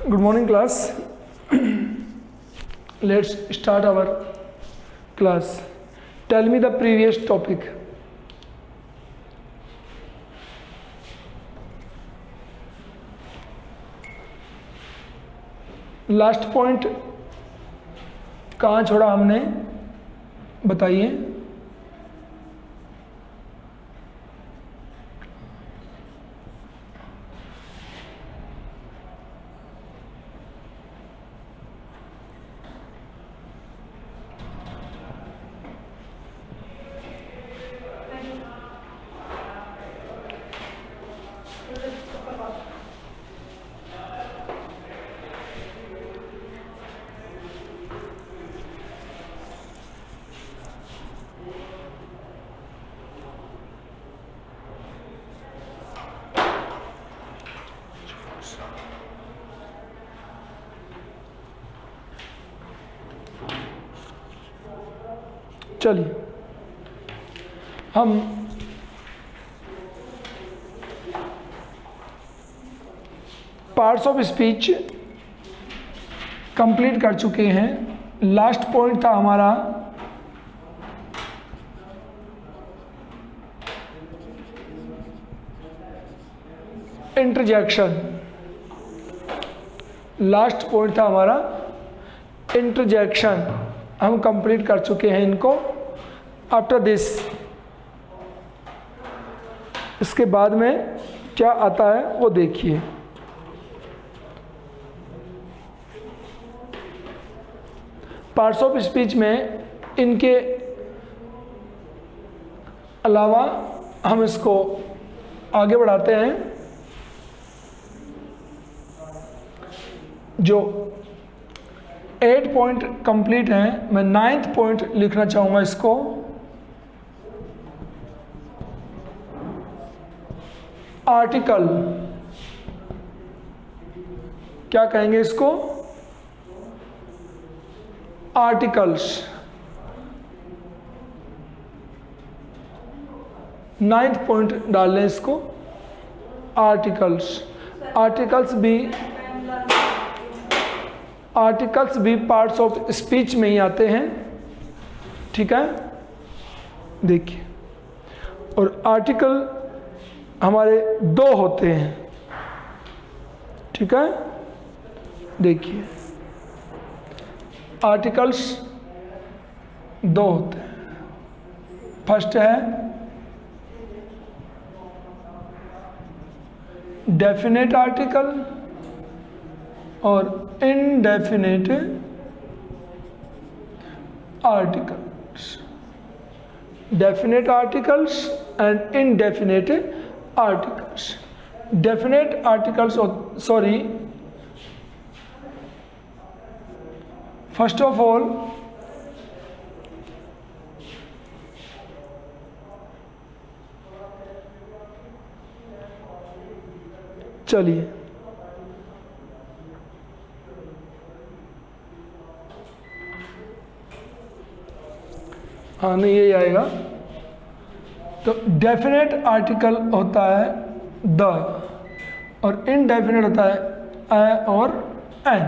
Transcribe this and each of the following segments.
Good morning, class. Let's start our class. Tell me the previous topic. Last point कहाँ छोड़ा हमने, बताइए। चलिए हम पार्ट्स ऑफ स्पीच कंप्लीट कर चुके हैं। लास्ट पॉइंट था हमारा इंटरजेक्शन। लास्ट पॉइंट था हमारा इंटरजेक्शन, हम कंप्लीट कर चुके हैं इनको। आफ्टर दिस, इसके बाद में क्या आता है वो देखिए। पार्ट्स ऑफ स्पीच में इनके अलावा हम इसको आगे बढ़ाते हैं। जो 8 पॉइंट कंप्लीट हैं, मैं 9th पॉइंट लिखना चाहूँगा इसको। आर्टिकल, क्या कहेंगे इसको? आर्टिकल्स। 9th पॉइंट डाल लें इसको, आर्टिकल्स। आर्टिकल्स भी पार्ट्स ऑफ स्पीच में ही आते हैं, ठीक है। देखिए, और आर्टिकल हमारे 2 होते हैं, ठीक है। देखिए, आर्टिकल्स 2 होते हैं। फर्स्ट है डेफिनेट आर्टिकल और indefinite articles. Definite articles and indefinite articles. Definite articles, sorry, first of all चलिए हाँ, नहीं यही आएगा। तो डेफिनेट आर्टिकल होता है द, और इनडेफिनेट होता है ए और एन,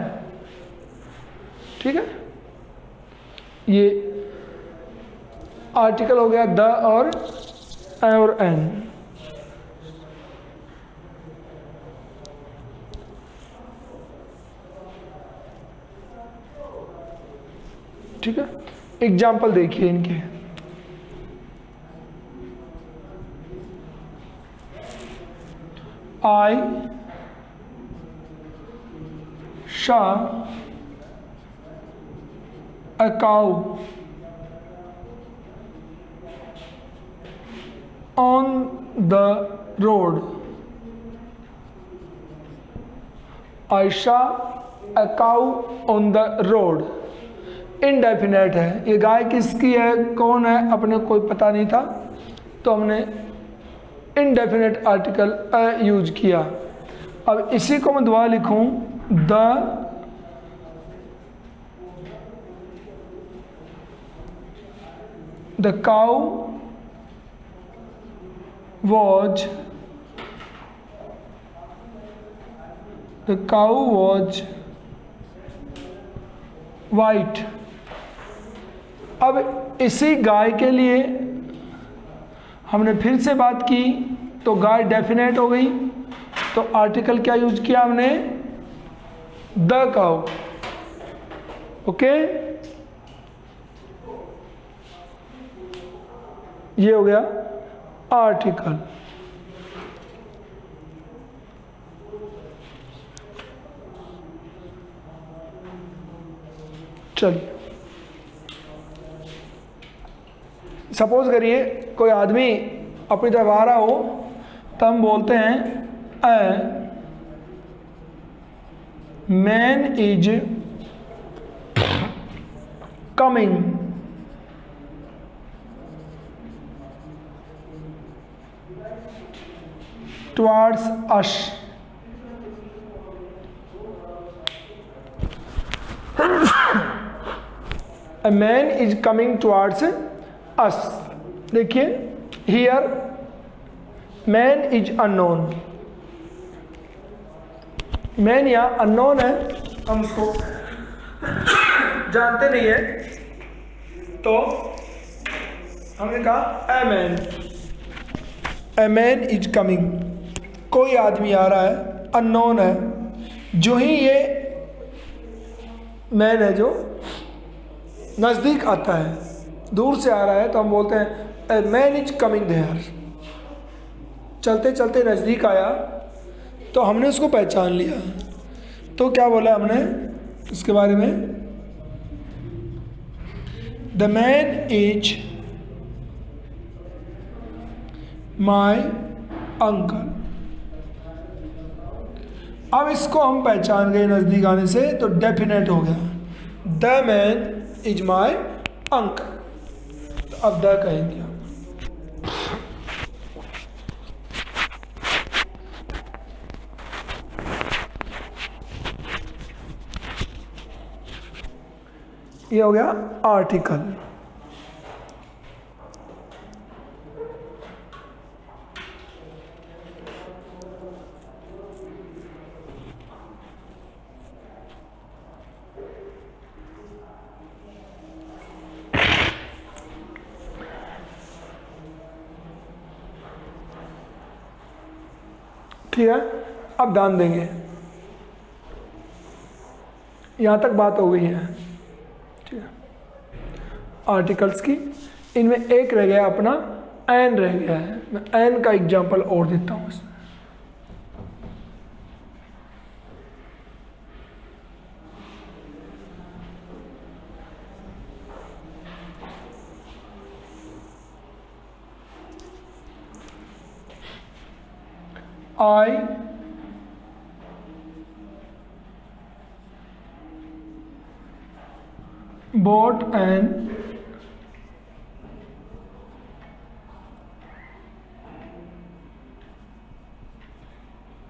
ठीक है। ये आर्टिकल हो गया द और ए और एन। ठीक है, एग्जाम्पल देखिए इनके। I saw a cow on the road. I saw a cow on the road. Indefinite है, ये गाय किसकी है, कौन है, अपने कोई पता नहीं था, तो हमने इनडेफिनेट आर्टिकल यूज किया। अब इसी को मैं दोबारा लिखूं, the cow was the cow was white. अब इसी गाय के लिए हमने फिर से बात की तो गाय डेफिनेट हो गई, तो आर्टिकल क्या यूज किया हमने, द काऊ। ओके, ये हो गया आर्टिकल। चलिए, सपोज करिए कोई आदमी अपनी तरफ आ रहा हो तो हम बोलते हैं a man is coming towards us. A man is coming towards us। देखिए here man is unknown, man यहाँ unknown है, हम उसको जानते नहीं है, तो हमने कहा a man is coming, कोई आदमी आ रहा है, unknown है। जो ही ये मैन है जो नज़दीक आता है, दूर से आ रहा है, तो हम बोलते हैं a man is coming there. चलते चलते नज़दीक आया तो हमने उसको पहचान लिया, तो क्या बोला हमने इसके बारे में, the man is my uncle. अब इसको हम पहचान गए नज़दीक आने से, तो डेफिनेट हो गया, the man is my uncle. तो अब द कहेंगे हम। ये हो गया आर्टिकल। ठीक है, अब ध्यान देंगे, यहां तक बात हो गई है। ठीक है, आर्टिकल्स की, इनमें एक रह गया अपना एन रह गया है। मैं एन का एग्जांपल और देता हूं इसमें।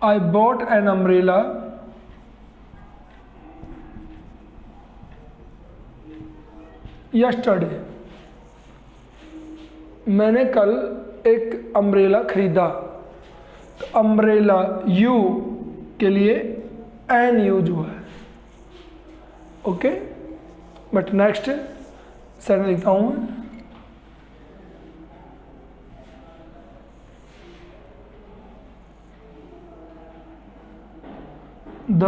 I bought an umbrella yesterday। मैंने कल एक अम्ब्रेला खरीदा। तो अम्ब्रेला यू के लिए एन यूज हुआ है। ओके, बट नेक्स्ट सर लिखता हूं, the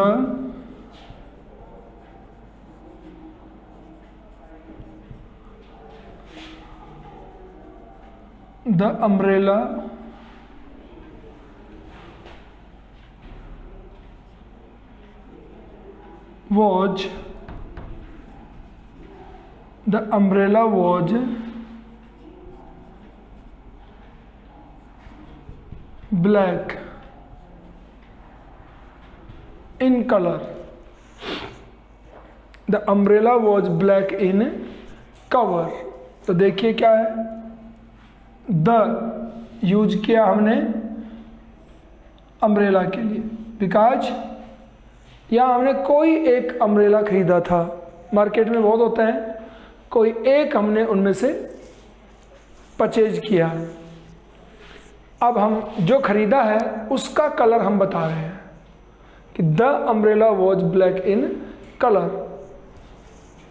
umbrella was black in color। The umbrella was black in cover। तो देखिए क्या है, द यूज किया हमने अम्ब्रेला के लिए, बिकॉज यहाँ हमने कोई एक अम्ब्रेला खरीदा था। मार्केट में बहुत होता है, कोई एक हमने उनमें से परचेज किया। अब हम जो खरीदा है उसका कलर हम बता रहे हैं कि कि the umbrella was black in colour,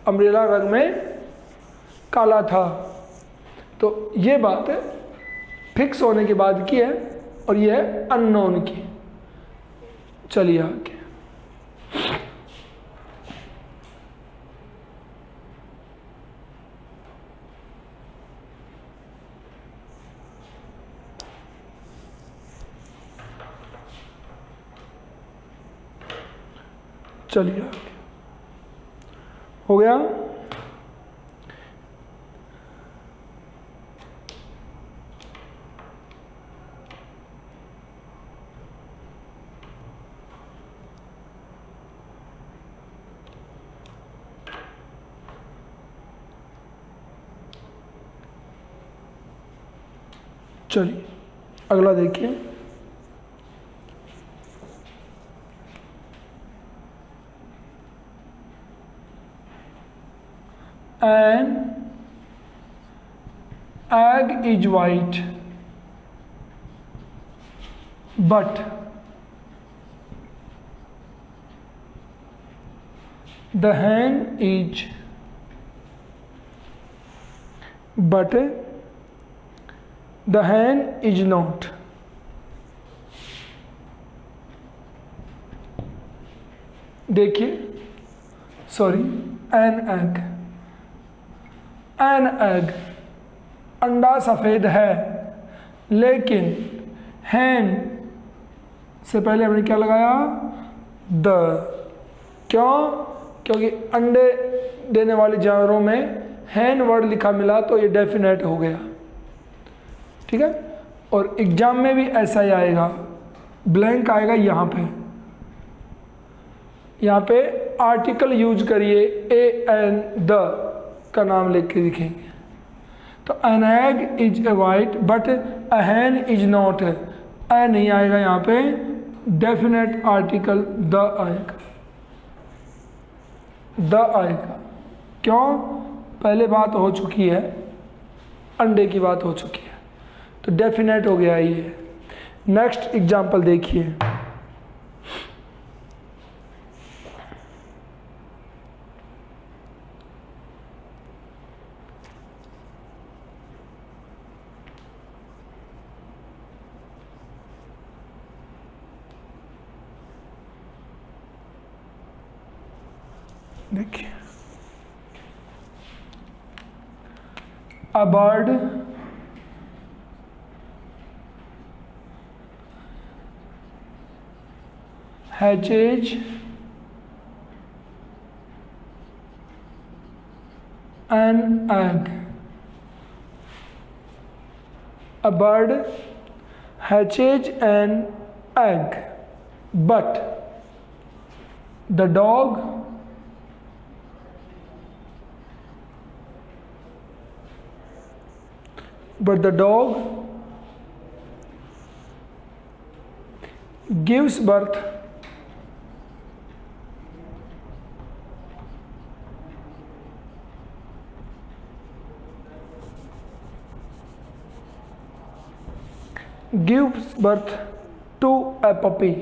umbrella रंग में काला था। तो ये बात फिक्स होने के बाद की है और ये है अननोन की। चलिए आगे। चलिए आगे। हो गया। चलिए अगला देखिए। An egg is white, but the hen is not. देखिए, सॉरी, एन एग, अंडा सफ़ेद है, लेकिन हैन से पहले हमने क्या लगाया? द। क्यों? क्योंकि अंडे देने वाले जानवरों में हैन वर्ड लिखा मिला तो ये डेफिनेट हो गया। ठीक है। और एग्जाम में भी ऐसा ही आएगा, ब्लैंक आएगा यहाँ पे आर्टिकल यूज करिए, ए एन द का नाम लिख के लिखेंगे। तो an egg is a white but a hen is not, a नहीं आएगा यहाँ पे, डेफिनेट आर्टिकल द आएगा, द आएगा। क्यों? पहले बात हो चुकी है, अंडे की बात हो चुकी है, तो डेफिनेट हो गया ये। नेक्स्ट एग्जाम्पल देखिए। देखिए, a bird hatches an egg. A bird hatches an egg, but the dog gives birth to a puppy।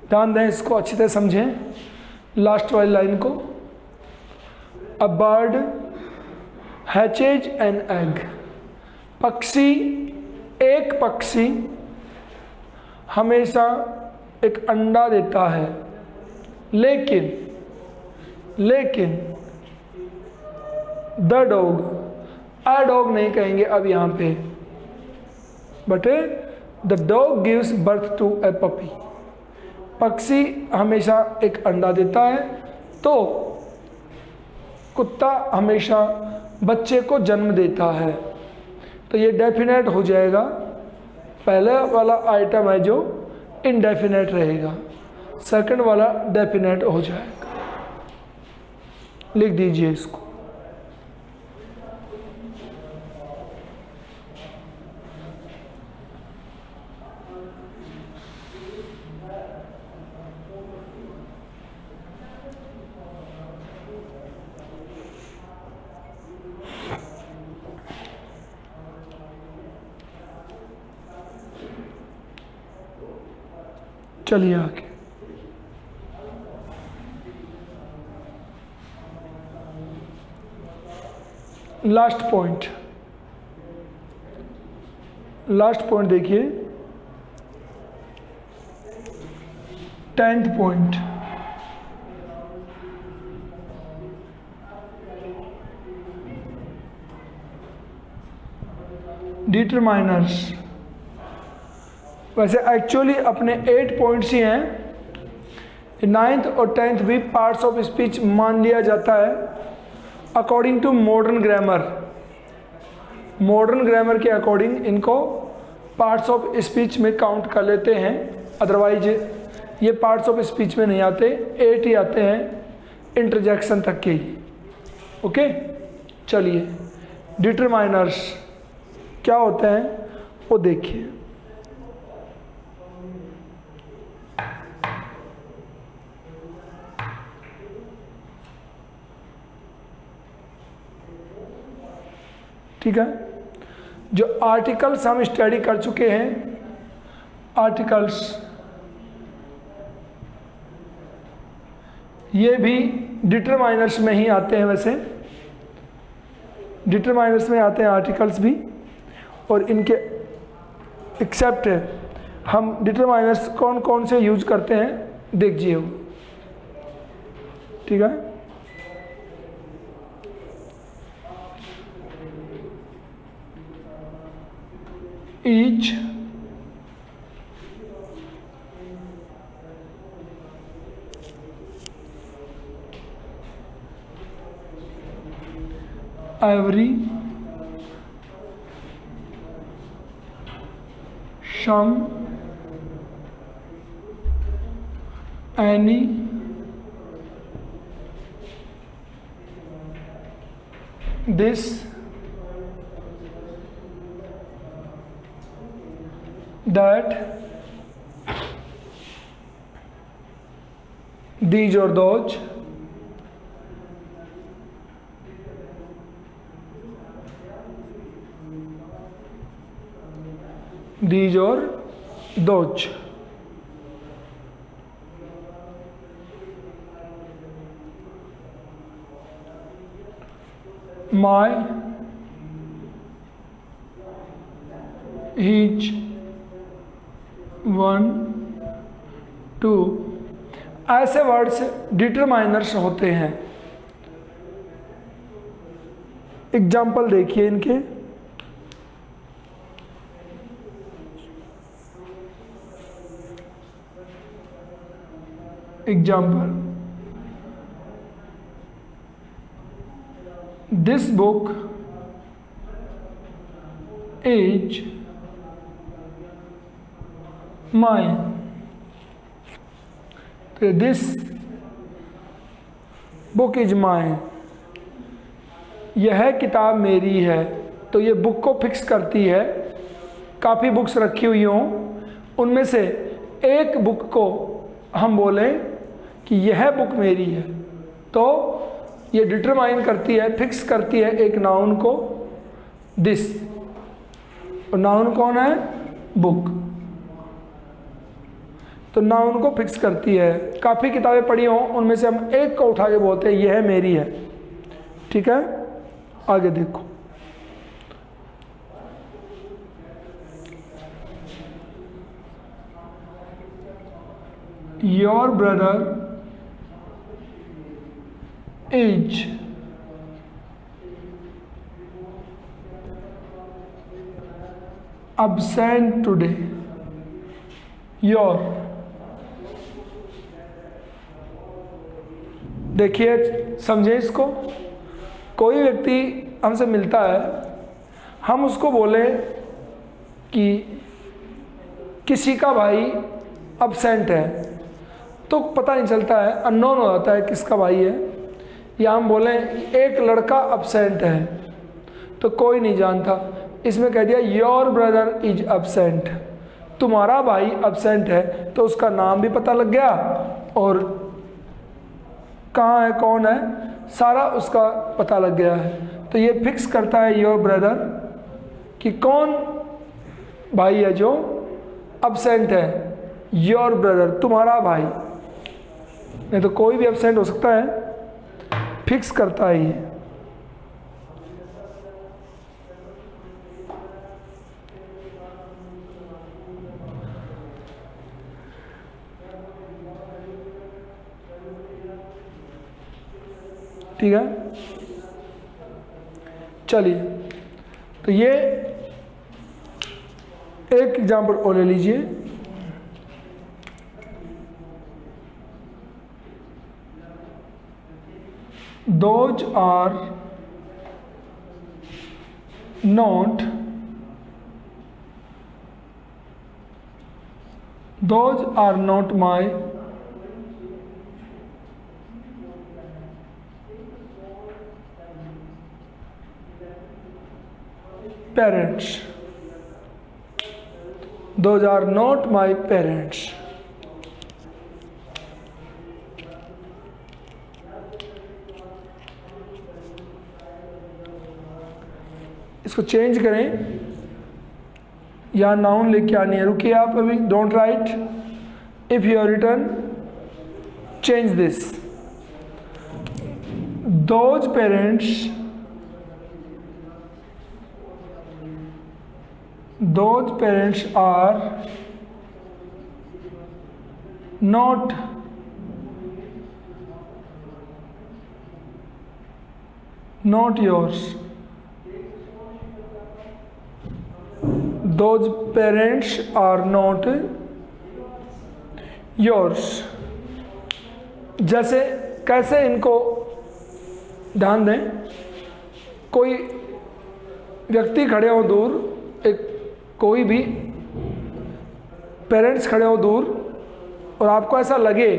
ध्यान दें, इसको अच्छी तरह समझें, लास्ट वाली लाइन को। A bird hatches an egg, एक पक्षी हमेशा एक अंडा देता है, लेकिन द डॉग, अ डॉग नहीं कहेंगे अब यहाँ पे, but the dog gives birth to a puppy. पक्षी हमेशा एक अंडा देता है, तो कुत्ता हमेशा बच्चे को जन्म देता है। तो ये डेफिनेट हो जाएगा, पहले वाला आइटम है जो इनडेफिनेट रहेगा, सेकंड वाला डेफिनेट हो जाएगा। लिख दीजिए इसको। चलिए आगे। लास्ट पॉइंट देखिए, 10th पॉइंट। डिटरमाइनर्स। वैसे एक्चुअली अपने 8 पॉइंट्स ही हैं, 9th और 10th भी पार्ट्स ऑफ स्पीच मान लिया जाता है अकॉर्डिंग टू मॉडर्न ग्रामर के अकॉर्डिंग इनको पार्ट्स ऑफ स्पीच में काउंट कर लेते हैं, अदरवाइज ये पार्ट्स ऑफ स्पीच में नहीं आते, 8 ही आते हैं इंटरजेक्शन तक के ही। ओके, चलिए डिटरमाइनर्स क्या होते हैं वो देखिए। ठीक है, जो आर्टिकल्स हम स्टडी कर चुके हैं, आर्टिकल्स ये भी डिटरमाइनर्स में ही आते हैं। वैसे डिटरमाइनर्स में आते हैं आर्टिकल्स भी, और इनके एक्सेप्ट हम डिटरमाइनर्स कौन कौन से यूज करते हैं देखिए। ठीक है, each, every, some, any, this, that, these or those, these or those। My, each, 1, 2, ऐसे वर्ड्स डिटरमाइनर्स होते हैं। एग्जाम्पल देखिए इनके, example, this book is mine. तो दिस बुक इज माइन, यह किताब मेरी है। तो ये बुक को फिक्स करती है। काफ़ी बुक्स रखी हुई हों, उनमें से एक बुक को हम बोलें कि यह बुक मेरी है, तो ये डिटरमाइन करती है, फिक्स करती है एक नाउन को, दिस। और नाउन कौन है? बुक। तो नाउन को फिक्स करती है। काफ़ी किताबें पढ़ी हों, उनमें से हम एक को उठा के बोलते हैं यह मेरी है। ठीक है, आगे देखो, your brother is absent today. Your, देखिए समझे इसको। कोई व्यक्ति हमसे मिलता है, हम उसको बोले कि किसी का भाई अब्सेंट है, तो पता नहीं चलता है, अननोन हो जाता है किसका भाई है। या हम बोलें एक लड़का अब्सेंट है, तो कोई नहीं जानता। इसमें कह दिया योर ब्रदर इज अब्सेंट, तुम्हारा भाई अब्सेंट है, तो उसका नाम भी पता लग गया और कहाँ है, कौन है, सारा उसका पता लग गया है। तो ये फिक्स करता है योर ब्रदर कि कौन भाई है जो अब्सेंट है। योर ब्रदर, तुम्हारा भाई, नहीं तो कोई भी एब्सेंट हो सकता है, फिक्स करता है ये। ठीक है, चलिए तो ये एक एग्जाम्पल और ले लीजिए। Those are not my parents. Those are not my parents. इसको चेंज करें, यहाँ नाउन लेके आनी है। रुकिए आप अभी, don't write. If you are return, change this. Those parents are not yours. Those parents are not yours. जैसे कैसे इनको ध्यान दें, कोई व्यक्ति खड़े हो दूर, एक कोई भी पेरेंट्स खड़े हो दूर, और आपको ऐसा लगे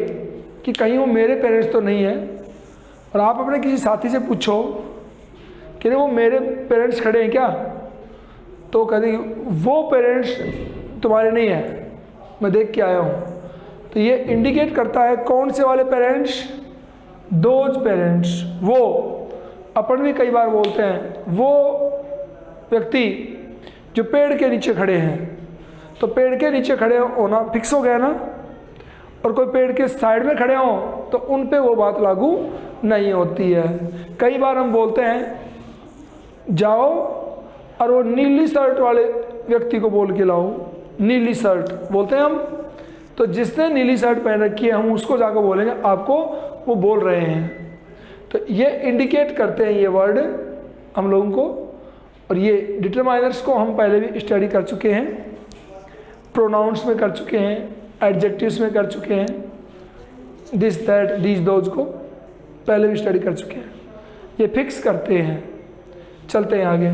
कि कहीं वो मेरे पेरेंट्स तो नहीं है, और आप अपने किसी साथी से पूछो कि वो मेरे पेरेंट्स खड़े हैं क्या, तो कहते वो पेरेंट्स तुम्हारे नहीं हैं, मैं देख के आया हूँ। तो ये इंडिकेट करता है कौन से वाले पेरेंट्स, दोज पेरेंट्स। वो अपन भी कई बार बोलते हैं, वो व्यक्ति जो पेड़ के नीचे खड़े हैं, तो पेड़ के नीचे खड़े होना फिक्स हो गया ना, और कोई पेड़ के साइड में खड़े हों तो उन पे वो बात लागू नहीं होती है। कई बार हम बोलते हैं जाओ और वो नीली शर्ट वाले व्यक्ति को बोल के लाओ, नीली शर्ट बोलते हैं हम, तो जिसने नीली शर्ट पहन रखी है हम उसको जाकर बोलेंगे आपको वो बोल रहे हैं। तो ये इंडिकेट करते हैं ये वर्ड हम लोगों को, और ये डिटरमाइनर्स को हम पहले भी स्टडी कर चुके हैं, प्रोनाउंस में कर चुके हैं, एडजेक्टिव्स में कर चुके हैं, दिस दैट दीज दोज को पहले भी स्टडी कर चुके हैं। ये फिक्स करते हैं। चलते हैं आगे।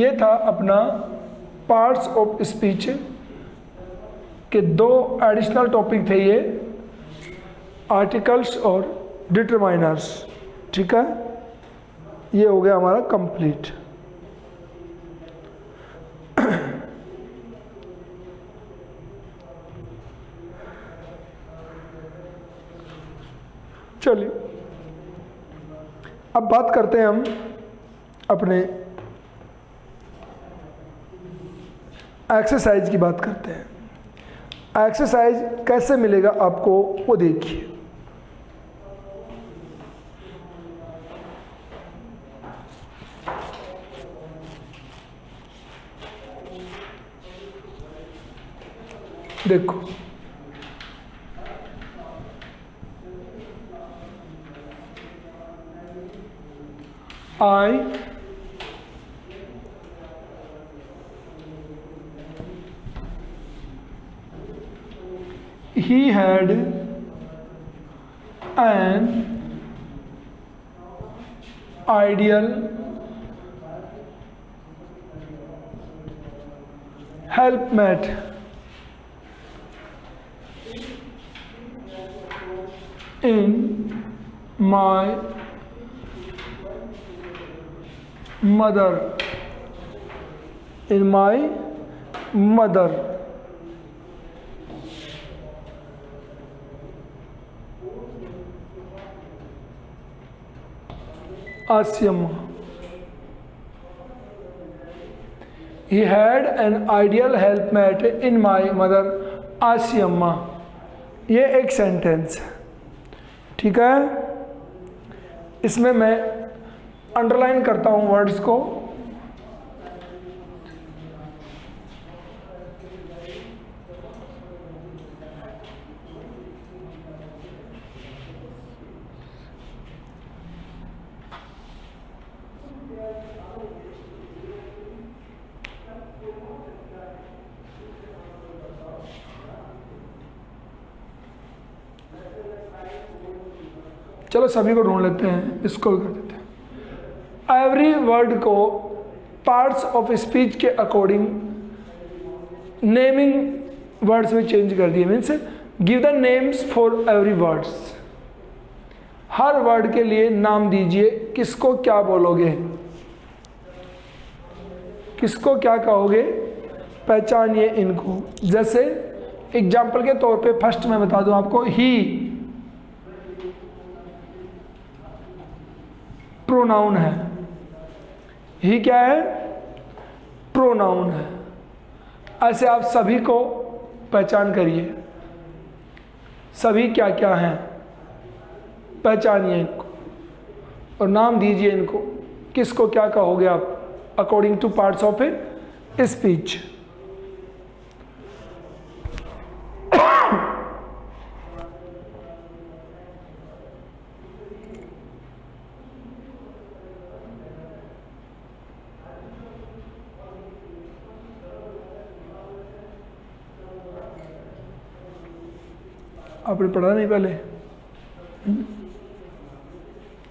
ये था अपना पार्ट्स ऑफ स्पीच के दो एडिशनल टॉपिक थे, ये आर्टिकल्स और डिटरमाइनर्स। ठीक है, ये हो गया हमारा कंप्लीट। चलिए अब बात करते हैं हम अपने एक्सरसाइज की बात करते हैं। एक्सरसाइज कैसे मिलेगा आपको वो देखिए। देखो he had an ideal helpmate in my mother. Asyama. He had an ideal helpmate in my mother आसी अम्मा। ये एक सेंटेंस है, ठीक है। इसमें मैं अंडरलाइन करता हूँ वर्ड्स को। चलो सभी को ढूंढ लेते हैं, इसको भी कर देते हैं। एवरी वर्ड को पार्ट्स ऑफ स्पीच के अकॉर्डिंग नेमिंग वर्ड्स में चेंज कर दिए। Means give the names for every words. Her word के लिए नाम दीजिए, किसको क्या बोलोगे, किसको क्या कहोगे, पहचानिए इनको। जैसे एग्जाम्पल के तौर पे फर्स्ट मैं बता दूं आपको, ही प्रोनाउन है। ही क्या है? प्रोनाउन है। ऐसे आप सभी को पहचान करिए, सभी क्या क्या हैं, पहचानिए इनको और नाम दीजिए इनको, किसको क्या कहोगे आप according two parts of a speech. आपने पढ़ा नहीं पहले?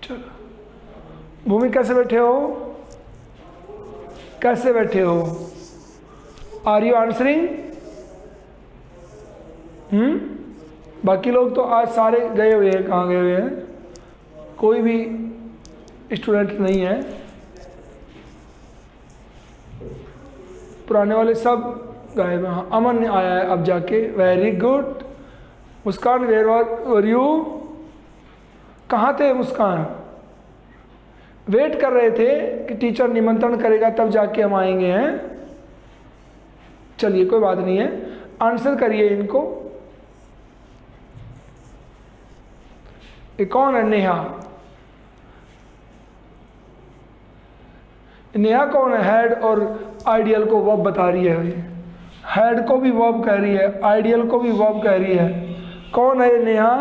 चलो भूमि, कैसे बैठे हो, कैसे बैठे हो? Are you answering? बाकी लोग तो आज सारे गए हुए हैं। कहाँ गए हुए हैं? कोई भी स्टूडेंट नहीं है। पुराने वाले सब गायब हैं। अमन आया है अब जाके, very good. Muskan, where were you? कहाँ थे मुस्कान? वेट कर रहे थे कि टीचर निमंत्रण करेगा तब जाके हम आएंगे हैं। चलिए कोई बात नहीं है, आंसर करिए इनको। ये कौन है? नेहा। नेहा कौन है? हेड और आइडियल को वर्ब बता रही है। हेड को भी वर्ब कह रही है, आइडियल को भी वर्ब कह रही है। कौन है नेहा?